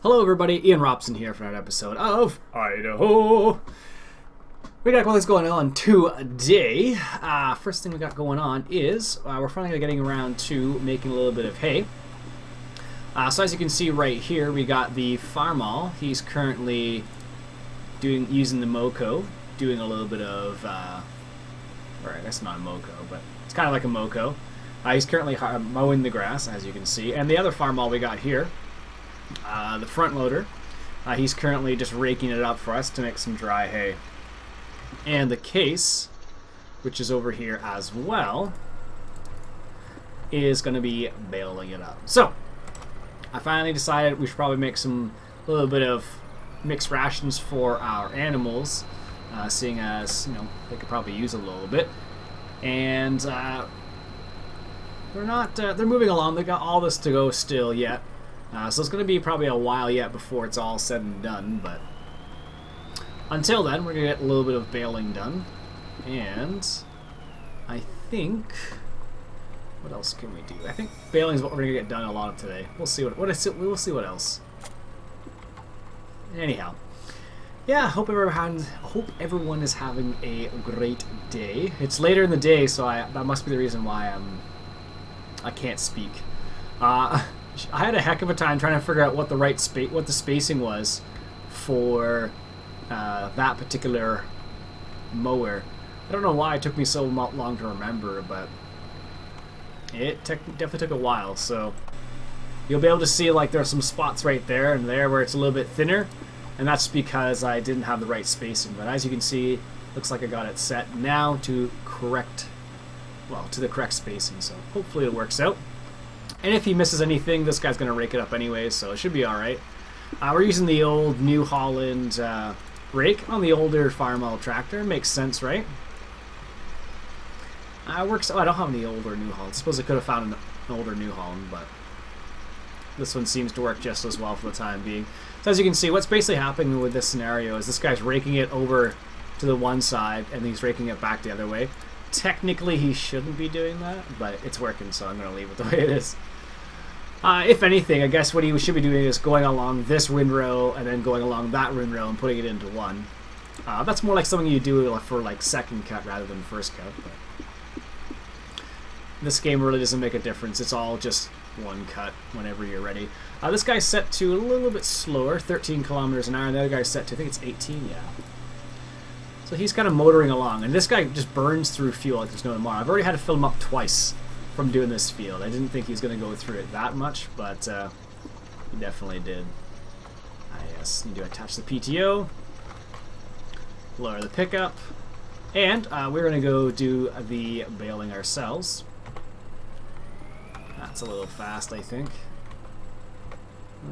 Hello everybody, Iain Robson here for another episode of Idaho. We got things going on today. First thing we got going on is we're finally getting around to making a little bit of hay. So as you can see right here, we got the farmall. He's currently using the Moco, doing a little bit of, or I guess not a Moco, but it's kind of like a Moco. He's currently mowing the grass, as you can see. And the other farmall we got here, the front loader, he's currently just raking it up for us to make some dry hay. And the case, which is over here as well, is going to be baling it up. So I finally decided we should probably make a little bit of mixed rations for our animals, seeing as, you know, they could probably use a little bit. And they're moving along. They got all this to go still yet. So it's going to be probably a while yet before it's all said and done, but until then, we're going to get a little bit of baling done. And I think, what else can we do? I think baling is what we're going to get done a lot of today. We'll see we'll see what else. Anyhow, yeah, hope everyone is having a great day. It's later in the day, so that must be the reason why I can't speak. I had a heck of a time trying to figure out what the spacing was for that particular mower. I don't know why it took me so long to remember, but it definitely took a while. So you'll be able to see like there are some spots right there and there where it's a little bit thinner, and that's because I didn't have the right spacing. But as you can see, looks like I got it set now to the correct spacing. So hopefully it works out. And if he misses anything, this guy's going to rake it up anyway, so it should be alright. We're using the old New Holland rake on the older farmall tractor. Makes sense, right? Works. Oh, I don't have any older New Holland. I suppose I could have found an older New Holland, but this one seems to work just as well for the time being. So as you can see, what's basically happening with this scenario is this guy's raking it over to the one side, and he's raking it back the other way. Technically, he shouldn't be doing that, but it's working, so I'm going to leave it the way it is. If anything, I guess what he should be doing is going along this windrow and then going along that windrow and putting it into one. That's more like something you do for like second cut rather than first cut. But this game really doesn't make a difference. It's all just one cut whenever you're ready. This guy's set to a little bit slower, 13 kilometers an hour. And the other guy's set to, I think it's 18, yeah. So he's kind of motoring along. And this guy just burns through fuel like there's no tomorrow. I've already had to fill him up twice from doing this field. I didn't think he was going to go through it that much, but he definitely did. Yes, need to attach the PTO, lower the pickup, and we're going to go do the baling ourselves. That's a little fast, I think.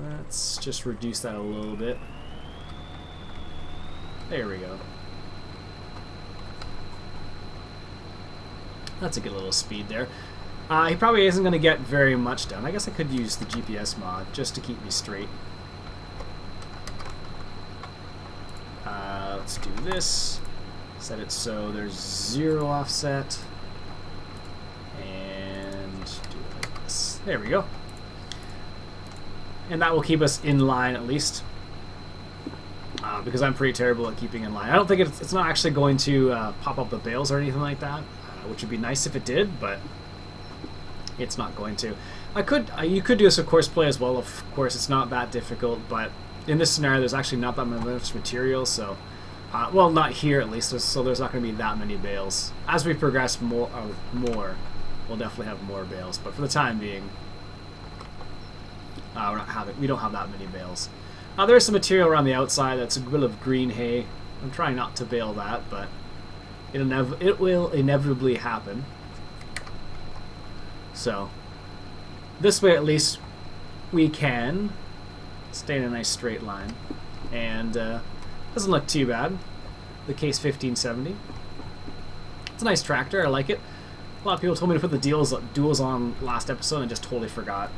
Let's just reduce that a little bit. There we go. That's a good little speed there. He probably isn't going to get very much done. I guess I could use the GPS mod just to keep me straight. Let's do this. Set it so there's 0 offset. And do it like this. There we go. And that will keep us in line at least. Because I'm pretty terrible at keeping in line. I don't think it's not actually going to pop up the bales or anything like that. Which would be nice if it did, but it's not going to. You could do this with Courseplay as well. Of course, it's not that difficult, but in this scenario, there's actually not that much material. So, well, not here at least. So there's not going to be that many bales. As we progress more, we'll definitely have more bales. But for the time being, we don't have that many bales. There's some material around the outside that's a bit of green hay. I'm trying not to bale that, but it will inevitably happen. So, this way at least we can stay in a nice straight line. And doesn't look too bad. The Case 1570. It's a nice tractor, I like it. A lot of people told me to put the duals on last episode and I just totally forgot.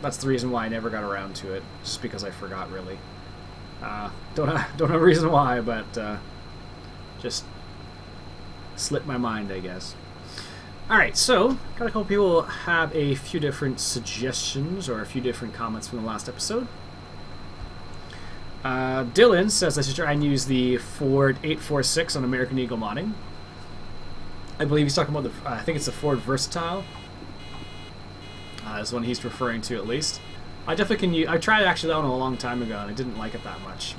That's the reason why I never got around to it, just because I forgot really. Don't have a reason why, but just slipped my mind, I guess. Alright, so, got a couple people have a few different suggestions or a few different comments from the last episode. Dylan says I should try and use the Ford 846 on American Eagle modding. I believe he's talking about the, I think it's the Ford Versatile. Is the one he's referring to at least. I definitely can use, I tried actually that one a long time ago and I didn't like it that much.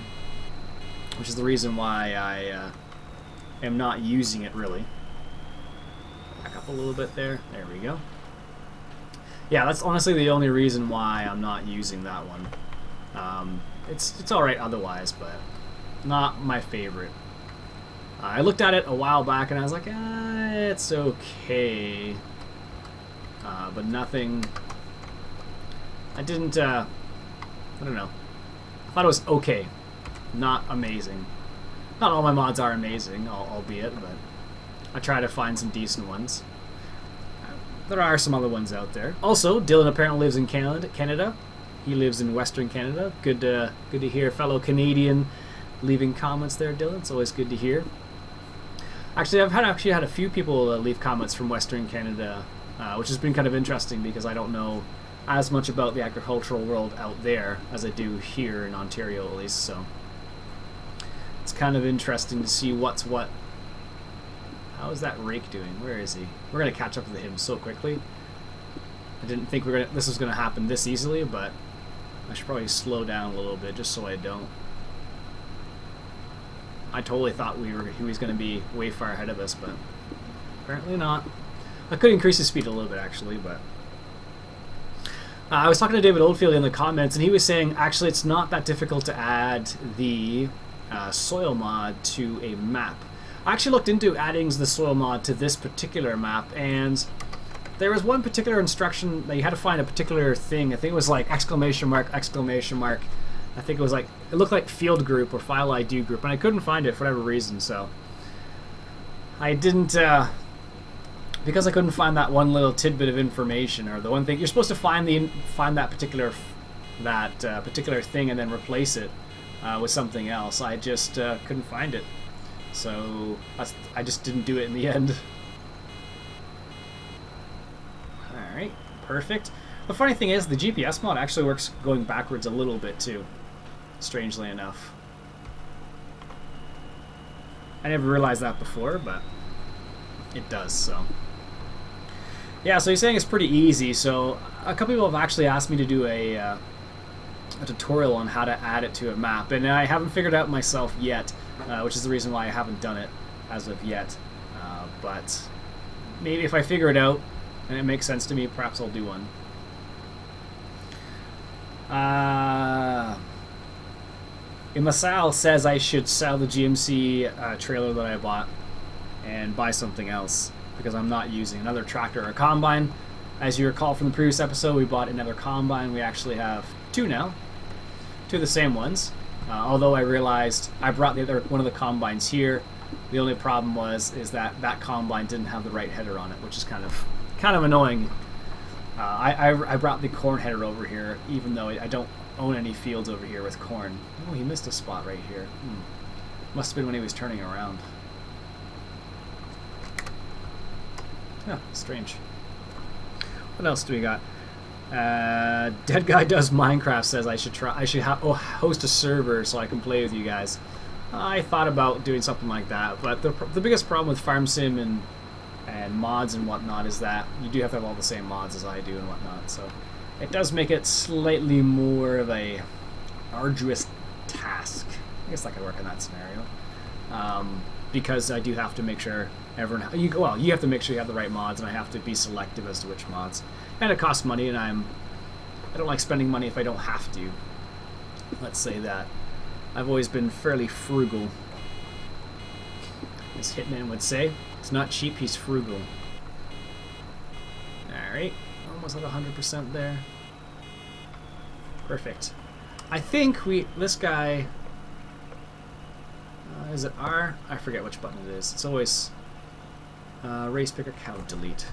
Which is the reason why I am not using it really. Back up a little bit there. There we go. Yeah, that's honestly the only reason why I'm not using that one. It's alright otherwise, but not my favorite. I looked at it a while back and I was like, it's okay. But nothing... I didn't, I don't know. I thought it was okay. Not amazing. Not all my mods are amazing, albeit, but I try to find some decent ones. There are some other ones out there. Also, Dylan apparently lives in Canada. He lives in Western Canada. Good to hear, fellow Canadian, leaving comments there, Dylan. It's always good to hear. Actually, I've actually had a few people leave comments from Western Canada, which has been kind of interesting because I don't know as much about the agricultural world out there as I do here in Ontario, at least. So it's kind of interesting to see what's what. How is that rake doing? Where is he? We're gonna catch up with him so quickly. I didn't think this was gonna happen this easily, but I should probably slow down a little bit just so I don't. I totally thought he was going to be way far ahead of us, but apparently not. I could increase his speed a little bit, actually, but... I was talking to David Oldfield in the comments, and he was saying, actually, it's not that difficult to add the soil mod to a map. I actually looked into adding the soil mod to this particular map, and there was one particular instruction that you had to find a particular thing. I think it was like exclamation mark, exclamation mark. I think it was like, it looked like field group or file ID group, and I couldn't find it for whatever reason, so I didn't, because I couldn't find that one little tidbit of information, or the one thing, you're supposed to find that particular thing and then replace it with something else. I just couldn't find it, so I just didn't do it in the end. Alright, perfect. The funny thing is, the GPS mod actually works going backwards a little bit too, strangely enough. I never realized that before, but it does, so. Yeah, so he's saying it's pretty easy, so a couple people have actually asked me to do a tutorial on how to add it to a map, and I haven't figured it out myself yet, which is the reason why I haven't done it as of yet. But maybe if I figure it out and it makes sense to me, perhaps I'll do one. Masal says I should sell the GMC trailer that I bought and buy something else because I'm not using another tractor or a combine. As you recall from the previous episode, we bought another combine. We actually have two now, two of the same ones. Although I realized I brought the other one of the combines here. The only problem is that combine didn't have the right header on it, which is kind of annoying. I brought the corn header over here, even though I don't own any fields over here with corn. Oh, he missed a spot right here. Must have been when he was turning around. Yeah, strange. What else do we got? Dead Guy Does Minecraft says I should host a server so I can play with you guys. I thought about doing something like that, but the biggest problem with farm sim and mods and whatnot is that you do have to have all the same mods as I do and whatnot, so it does make it slightly more of a arduous task. I guess that could work in that scenario, because I do have to make sure everyone. You have to make sure you have the right mods, and I have to be selective as to which mods. And it costs money, and I don't like spending money if I don't have to. Let's say that. I've always been fairly frugal, as Hitman would say. It's not cheap, he's frugal. Alright, almost at 100% there. Perfect. I think this guy, is it R? I forget which button it is. It's always race picker cow delete.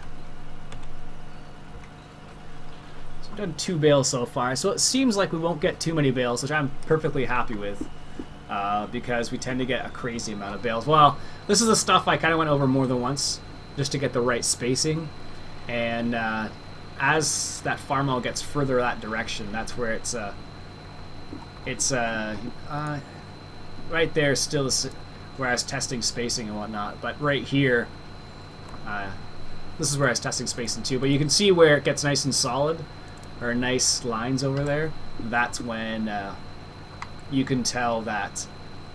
So we've done 2 bales so far, so it seems like we won't get too many bales, which I'm perfectly happy with. Because we tend to get a crazy amount of bales. Well, this is the stuff I kind of went over more than once just to get the right spacing. And as that farmland gets further that direction, that's where it's right there still where I was testing spacing and whatnot. But right here, this is where I was testing spacing too. But you can see where it gets nice and solid, or nice lines over there. That's when you can tell that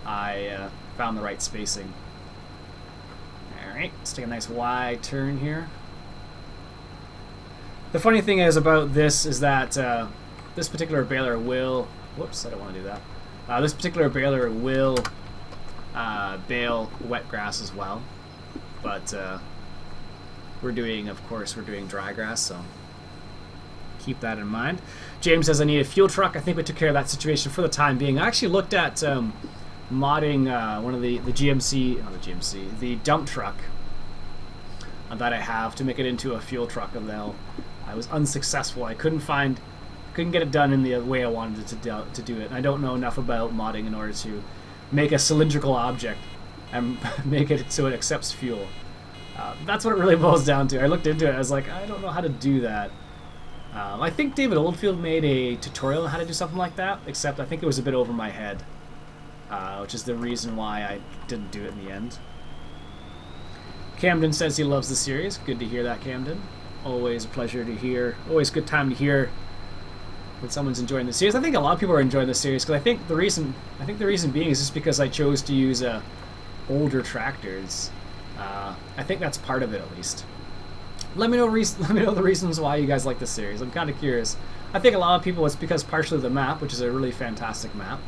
I found the right spacing. Alright, let's take a nice wide turn here. The funny thing is about this is that this particular baler will... Whoops, I don't want to do that. This particular baler will bale wet grass as well. But we're doing dry grass, so keep that in mind. James says I need a fuel truck. I think we took care of that situation for the time being. I actually looked at modding one of the dump truck that I have to make it into a fuel truck, and I was unsuccessful. I couldn't get it done in the way I wanted it to do it. And I don't know enough about modding in order to make a cylindrical object and make it so it accepts fuel. That's what it really boils down to. I looked into it. I was like, I don't know how to do that. I think David Oldfield made a tutorial on how to do something like that, except I think it was a bit over my head, which is the reason why I didn't do it in the end. Camden says he loves the series. Good to hear that, Camden. Always a pleasure to hear. Always a good time to hear when someone's enjoying the series. I think a lot of people are enjoying the series because I think the reason being is just because I chose to use older tractors. I think that's part of it, at least. Let me know the reasons why you guys like this series. I'm kind of curious. I think a lot of people, it's because partially the map, which is a really fantastic map.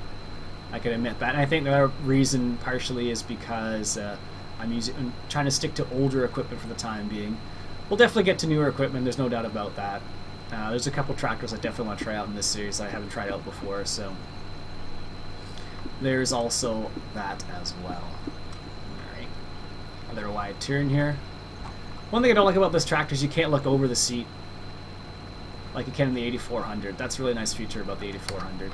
I can admit that. And I think the other reason partially is because I'm trying to stick to older equipment for the time being. We'll definitely get to newer equipment. There's no doubt about that. There's a couple tractors I definitely want to try out in this series that I haven't tried out before. So there's also that as well. Alright. Another wide turn here. One thing I don't like about this tractor is you can't look over the seat like you can in the 8400. That's a really nice feature about the 8400.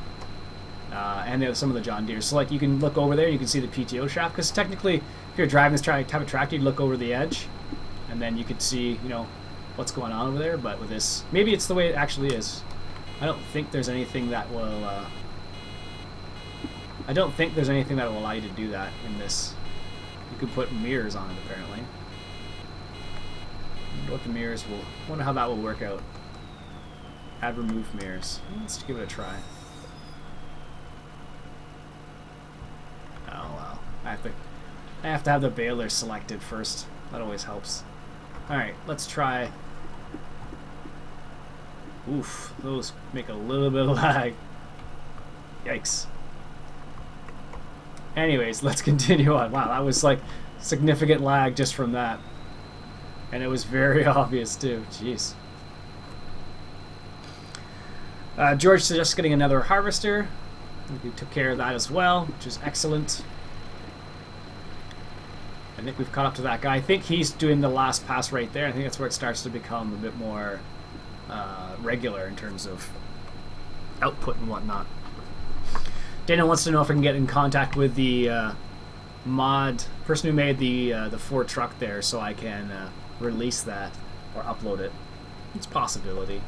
And some of the John Deere. So like you can look over there, you can see the PTO shaft, because technically if you're driving this type of tractor, you'd look over the edge and then you could see, you know, what's going on over there. But with this, maybe it's the way it actually is. I don't think there's anything that will allow you to do that in this. You could put mirrors on it apparently. What the mirrors will... wonder how that will work out. Add remove mirrors. Let's give it a try. Oh well. I have to have the baler selected first. That always helps. Alright, let's try... Oof, those make a little bit of lag. Yikes. Anyways, let's continue on. Wow, that was like significant lag just from that. And it was very obvious too. Jeez. George suggests getting another harvester. I think we took care of that as well, which is excellent. I think we've caught up to that guy. I think he's doing the last pass right there. I think that's where it starts to become a bit more regular in terms of output and whatnot. Dana wants to know if I can get in contact with the person who made the Ford truck there, so I can release that or upload it. It's a possibility.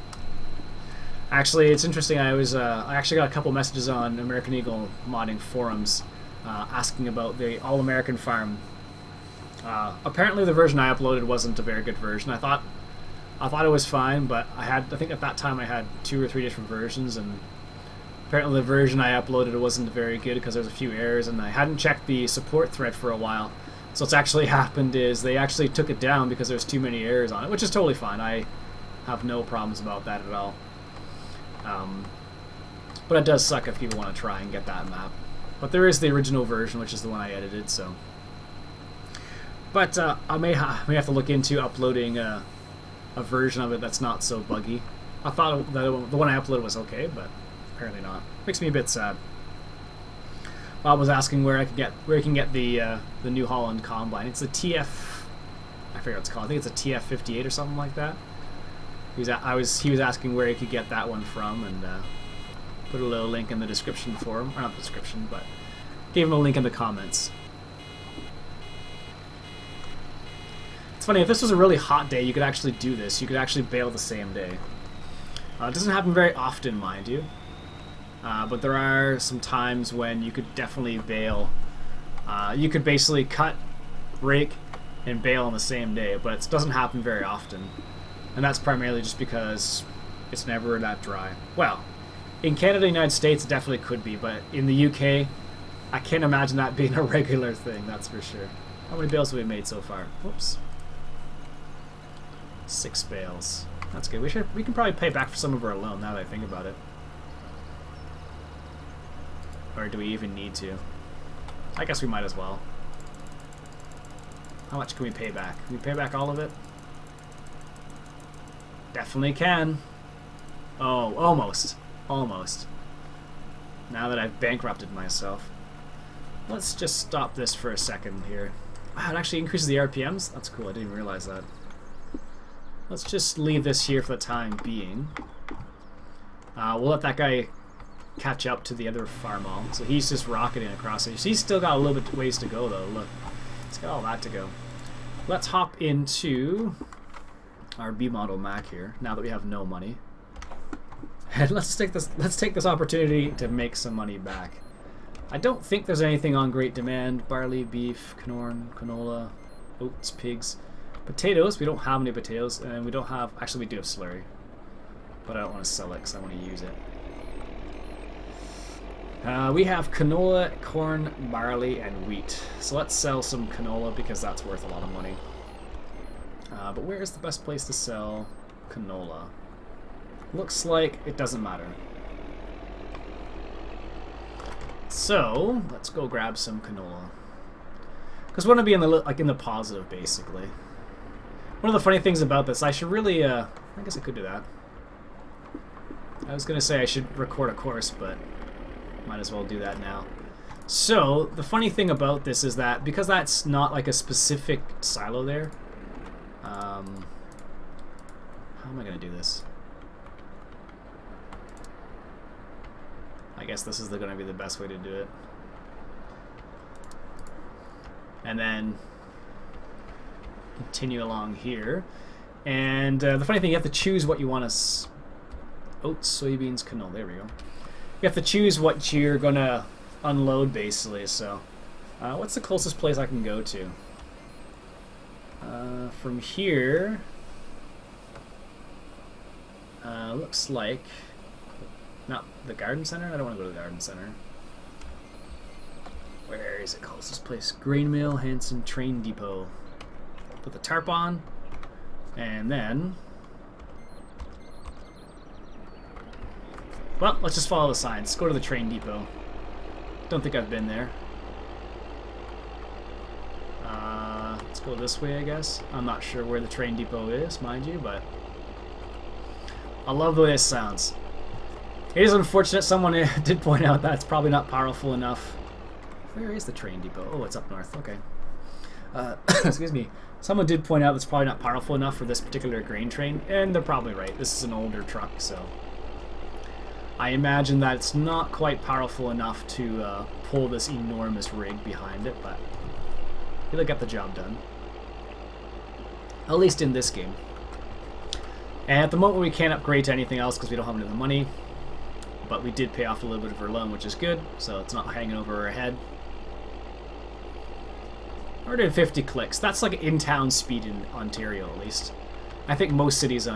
Actually, it's interesting. I actually got a couple messages on American Eagle modding forums asking about the All-American Farm. Apparently, the version I uploaded wasn't a very good version. I thought it was fine, but I think at that time I had 2 or 3 different versions, and apparently the version I uploaded wasn't very good because there was a few errors, and I hadn't checked the support thread for a while. So what's actually happened is they actually took it down because there's too many errors on it, which is totally fine. I have no problems about that at all. But it does suck if people want to try and get that map. But there is the original version, which is the one I edited. So, but I may have to look into uploading a version of it that's not so buggy. I thought that the one I uploaded was okay, but apparently not. Makes me a bit sad. Bob was asking where you can get the New Holland combine. It's a TF, I forget what it's called. I think it's a TF58 or something like that. He was asking where he could get that one from, and put a little link in the description for him, or not the description, but gave him a link in the comments. It's funny, if this was a really hot day, you could actually do this. You could actually bail the same day. It doesn't happen very often, mind you. But there are some times when you could definitely bail. You could basically cut, rake, and bail on the same day, but it doesn't happen very often. And that's primarily just because it's never that dry. Well, in Canada and the United States, it definitely could be, but in the UK, I can't imagine that being a regular thing, that's for sure. How many bales have we made so far? Whoops. 6 bales. That's good. We can probably pay back for some of our loan now that I think about it. Or do we even need to? I guess we might as well. How much can we pay back? Can we pay back all of it? Definitely can. Oh, almost. Almost. Now that I've bankrupted myself. Let's just stop this for a second here. Wow, it actually increases the RPMs? That's cool, I didn't even realize that. Let's just leave this here for the time being. We'll let that guy catch up to the other farmall. So he's just rocketing across it. He's still got a little bit ways to go though, look. He's got all that to go. Let's hop into our B model Mac here, now that we have no money. And let's take this opportunity to make some money back. I don't think there's anything on great demand. Barley, beef, corn, canola, oats, pigs. Potatoes, we don't have any potatoes, and we don't have, actually we do have slurry. But I don't want to sell it because I want to use it. We have canola, corn, barley, and wheat. So let's sell some canola because that's worth a lot of money. But where is the best place to sell canola? Looks like it doesn't matter. So let's go grab some canola. Because we want to be in the positive, basically. One of the funny things about this, I should really, I guess I could do that. I was gonna say I should record a course, but might as well do that now. So the funny thing about this is that because that's not like a specific silo there, how am I gonna do this? I guess this is gonna be the best way to do it. And then continue along here. And the funny thing, you have to choose what you want to... Oats, soybeans, canola. There we go. You have to choose what you're going to unload, basically. So, what's the closest place I can go to? From here... looks like... Not the garden center? I don't want to go to the garden center. Where is the closest place? Grain mill, Hanson, train depot. Put the tarp on, and then... Well, let's just follow the signs. Let's go to the train depot. Don't think I've been there. Let's go this way, I guess. I'm not sure where the train depot is, mind you, but... I love the way this sounds. It is unfortunate someone did point out that it's probably not powerful enough. Where is the train depot? Oh, it's up north. Okay. Excuse me. Someone did point out it's probably not powerful enough for this particular grain train, and they're probably right. This is an older truck, so... I imagine that it's not quite powerful enough to pull this enormous rig behind it, but it'll get the job done. At least in this game. And at the moment we can't upgrade to anything else because we don't have enough money. But we did pay off a little bit of our loan, which is good, so it's not hanging over our head. We're doing 50 clicks. That's like in-town speed in Ontario, at least. I think most cities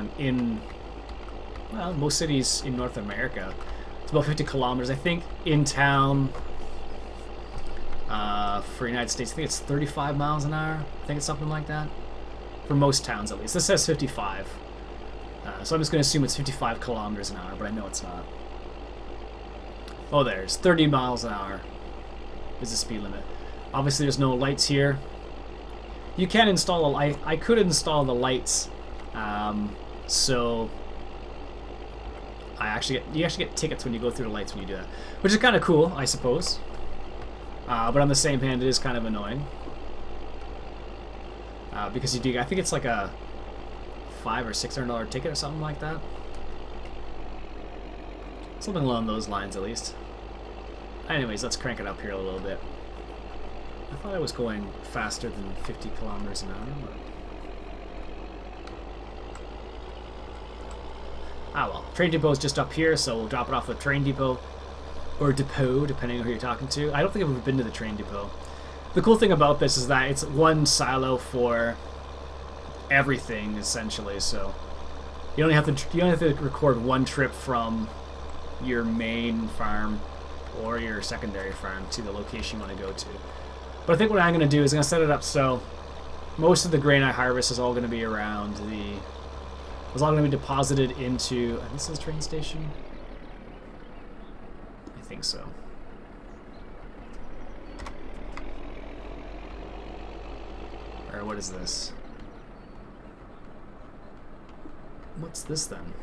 most cities in North America, it's about 50 kilometers. I think in town, for United States, I think it's 35 miles an hour. I think it's something like that. For most towns, at least. This says 55. So I'm just going to assume it's 55 kilometers an hour, but I know it's not. Oh, there's 30 miles an hour is the speed limit. Obviously, there's no lights here. You can install a light. I could install the lights, so you actually get tickets when you go through the lights when you do that, which is kind of cool, I suppose. But on the same hand, it is kind of annoying because you do. I think it's like a $500 or $600 ticket or something like that. Something along those lines, at least. Anyways, let's crank it up here a little bit. I thought I was going faster than 50 kilometers an hour, but Ah well, train depot is just up here, so we'll drop it off the train depot. Or depot, depending on who you're talking to. I don't think I've ever been to the train depot. The cool thing about this is that it's one silo for everything, essentially, so you only have to record one trip from your main farm or your secondary farm to the location you want to go to. But I think what I'm going to do is I'm going to set it up so most of the grain I harvest is all going to be around the... It's all going to be deposited into... This is a train station? I think so. Or what is this? What's this then?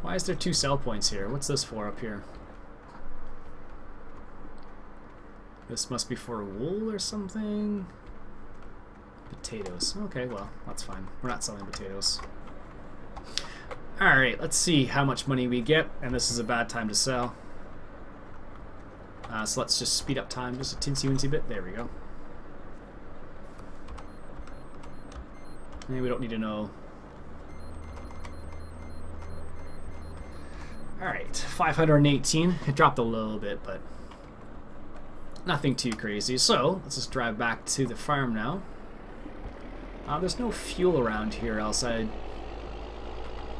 Why is there 2 sell points here? What's this for up here? This must be for wool or something? Potatoes. Okay, well, that's fine. We're not selling potatoes. Alright, let's see how much money we get. And this is a bad time to sell. So let's just speed up time just a teensy-weensy bit. There we go. And we don't need to know. Alright, 518. It dropped a little bit, but nothing too crazy. So, let's just drive back to the farm now. There's no fuel around here, else I'd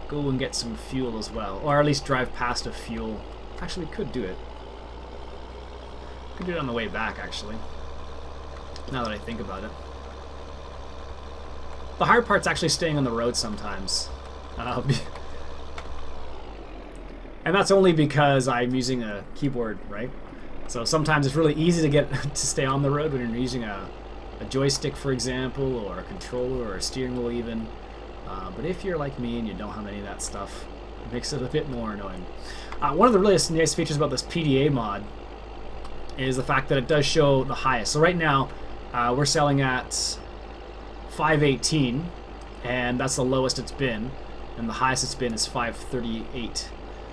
go and get some fuel as well. Or at least drive past a fuel. Actually, we could do it. Could do it on the way back, actually. Now that I think about it. The hard part's actually staying on the road sometimes. And that's only because I'm using a keyboard, right? So sometimes it's really easy to get to stay on the road when you're using a joystick, for example, or a controller, or a steering wheel even. But if you're like me and you don't have any of that stuff, it makes it a bit more annoying. One of the really nice features about this PDA mod is the fact that it does show the highest. So right now, we're selling at 518, and that's the lowest it's been, and the highest it's been is 538.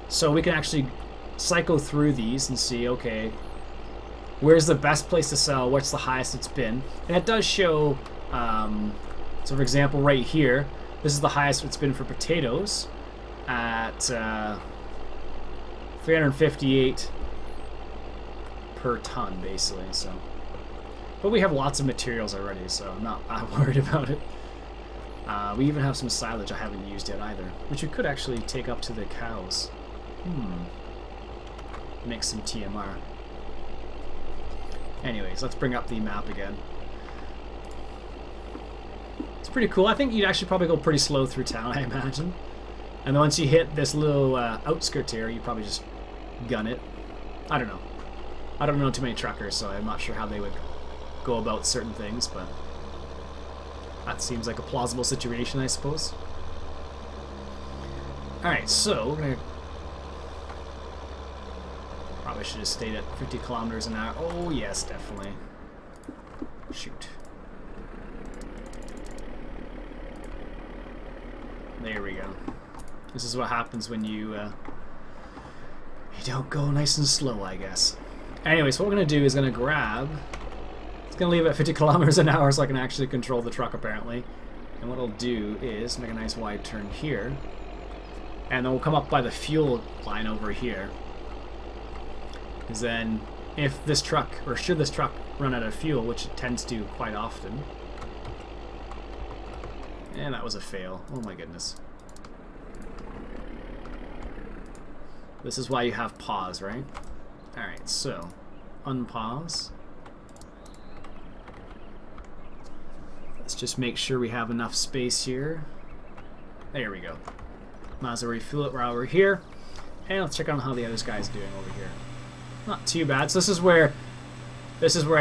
So we can actually cycle through these and see, okay, where's the best place to sell, what's the highest it's been, and it does show, so for example right here, this is the highest it's been for potatoes at 358 per ton basically. So, but we have lots of materials already, so I'm not worried about it. We even have some silage I haven't used yet either, which we could actually take up to the cows. Make some TMR. Anyways, let's bring up the map again. It's pretty cool. I think you'd actually probably go pretty slow through town, I imagine. And then once you hit this little outskirts area, you probably just gun it. I don't know. I don't know too many truckers, so I'm not sure how they would go about certain things, but that seems like a plausible situation, I suppose. Alright, so we're gonna... Probably should have stayed at 50 kilometers an hour. Oh, yes, definitely. Shoot. There we go. This is what happens when you don't go nice and slow, I guess. Anyway, so what we're going to do is going to grab... It's going to leave it at 50 kilometers an hour so I can actually control the truck, apparently. And what I'll do is make a nice wide turn here. And then we'll come up by the fuel line over here. Because then, if this truck, or should this truck run out of fuel, which it tends to quite often... And that was a fail. Oh my goodness. This is why you have pause, right? Alright, so unpause. Let's just make sure we have enough space here. There we go. Might as well refuel it while we're here. And let's check on how the other guy's doing over here. Not too bad. So this is where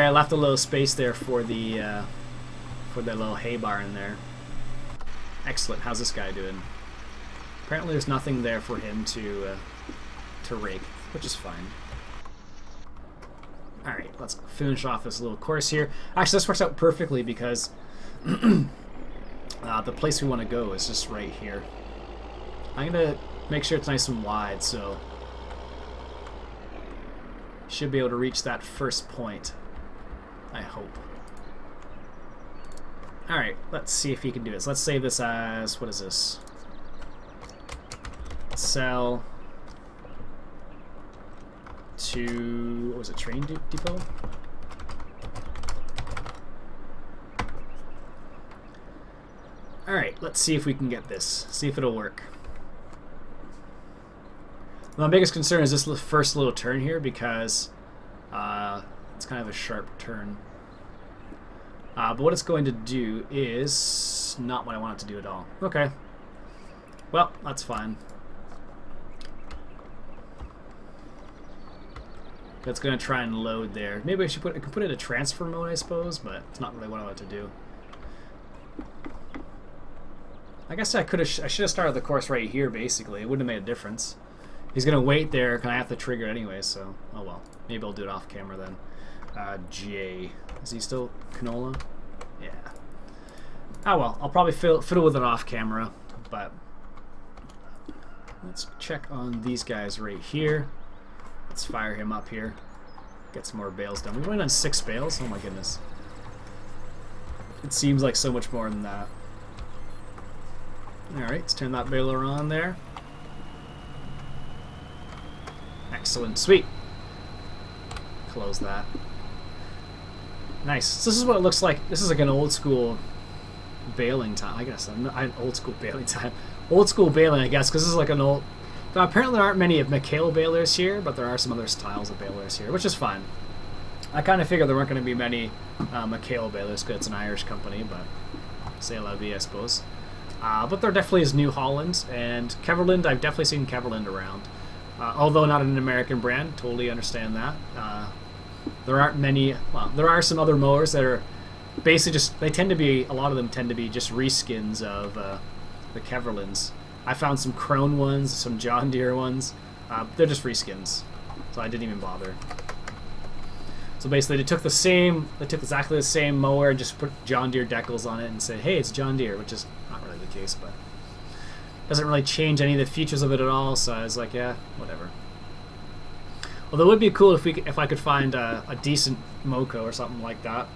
I left a little space there for the little hay barn there. Excellent. How's this guy doing? Apparently there's nothing there for him to rake, which is fine. Alright, let's finish off this little course here. Actually, this works out perfectly because the place we want to go is just right here. I'm going to make sure it's nice and wide, so should be able to reach that first point, I hope. Alright, let's see if he can do this. Let's save this as, what is this? sell to, what was it, train depot? Alright, let's see if we can get this. See if it'll work. My biggest concern is this first little turn here because it's kind of a sharp turn. But what it's going to do is not what I want it to do at all. Okay. Well, that's fine. It's going to try and load there. Maybe I should I could put it in transfer mode, I suppose, but it's not really what I want to do. I guess I should have started the course right here, basically. It wouldn't have made a difference. He's going to wait there, and I have to trigger it anyway, so... Oh well. Maybe I'll do it off camera then. J. Is he still canola? Yeah. Oh well. I'll probably fiddle with it off camera, but... Let's check on these guys right here. Let's fire him up here. Get some more bales done. We've only done 6 bales? Oh my goodness. It seems like so much more than that. Alright, let's turn that baler on there. Excellent. Sweet. Close that. Nice. So this is what it looks like. This is like an old school baling time, I guess. Old school baling time. Old school baling, I guess, because this is like an old... Now, apparently there aren't many of McHale balers here, but there are some other styles of balers here, which is fine. I kind of figured there weren't going to be many McHale balers because it's an Irish company, but c'est la vie, I suppose. But there definitely is New Holland, and Keverland, I've definitely seen Keverland around. Although not an American brand, totally understand that. There aren't many, well, there are some other mowers that are basically just, they tend to be, a lot of them tend to be just reskins of the Keverlands. I found some Krone ones, some John Deere ones. They're just reskins, so I didn't even bother. So basically, they took exactly the same mower and just put John Deere decals on it and said, "Hey, it's John Deere," which is not really the case, but doesn't really change any of the features of it at all. So I was like, yeah, whatever. Although it would be cool if I could find a decent Moco or something like that.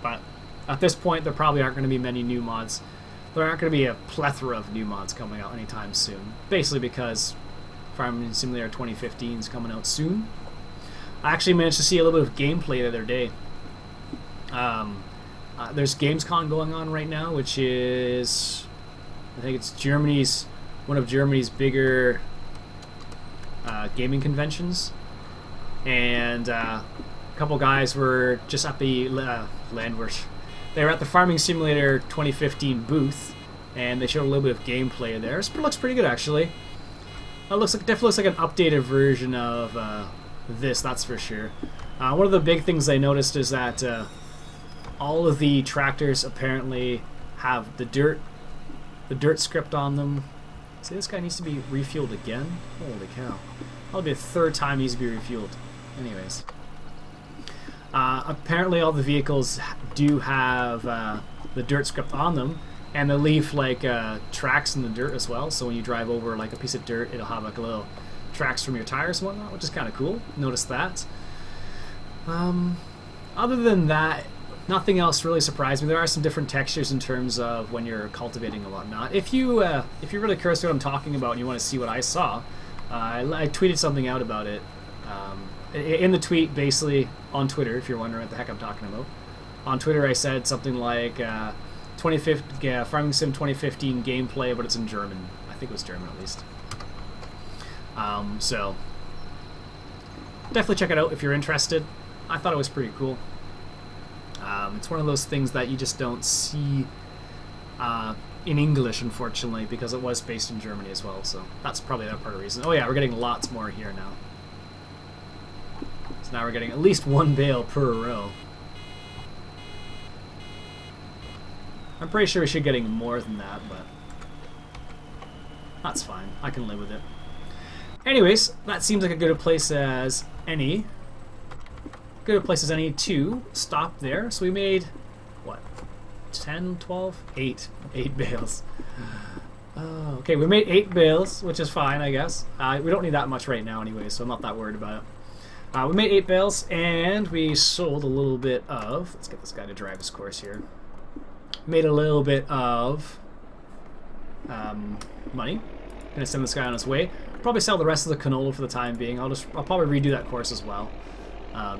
But at this point, there probably aren't going to be many new mods. There aren't going to be a plethora of new mods coming out anytime soon. Basically because Farming Simulator 2015 is coming out soon. I actually managed to see a little bit of gameplay the other day. There's Gamescom going on right now, which is, I think it's one of Germany's bigger gaming conventions. And a couple guys were just at the they were at the Farming Simulator 2015 booth, and they showed a little bit of gameplay there. It looks pretty good, actually. It definitely looks like an updated version of this, that's for sure. One of the big things I noticed is that all of the tractors apparently have the dirt script on them. See, this guy needs to be refueled again? Holy cow. That'll be the 3rd time he needs to be refueled. Anyways. Apparently all the vehicles do have the dirt script on them, and they leave like tracks in the dirt as well, so when you drive over like a piece of dirt, it'll have like a little tracks from your tires and whatnot, which is kind of cool. Notice that. Other than that, nothing else really surprised me. There are some different textures in terms of when you're cultivating and whatnot. If you're really curious what I'm talking about and you want to see what I saw, I tweeted something out about it. In the tweet, basically, on Twitter, if you're wondering what the heck I'm talking about, on Twitter I said something like Farming Sim 2015 gameplay, but it's in German. I think it was German at least. So definitely check it out if you're interested. I thought it was pretty cool. It's one of those things that you just don't see in English, unfortunately, because it was based in Germany as well, so that's probably that part of the reason. Oh yeah, we're getting lots more here now. So now we're getting at least 1 bale per row. I'm pretty sure we should be getting more than that, but that's fine. I can live with it. Anyways, that seems like a good a place as any. Good a place as any to stop there. So we made, what, 10, 12? 8 bales. Okay, we made 8 bales, which is fine, I guess. We don't need that much right now anyway, so I'm not that worried about it. We made 8 bales, and we sold a little bit of... Let's get this guy to drive his course here. Made a little bit of money. Gonna send this guy on his way. Probably sell the rest of the canola for the time being. I'll probably redo that course as well,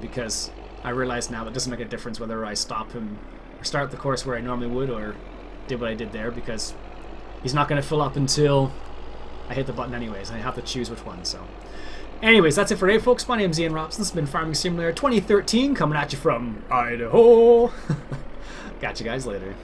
because I realize now that it doesn't make a difference whether I stop him or start the course where I normally would or did what I did there, because he's not going to fill up until I hit the button anyways, and I have to choose which one. So anyways, that's it for today, folks. My name's Iain Robson. This has been Farming Simulator 2013, coming at you from Idaho. Catch you guys later.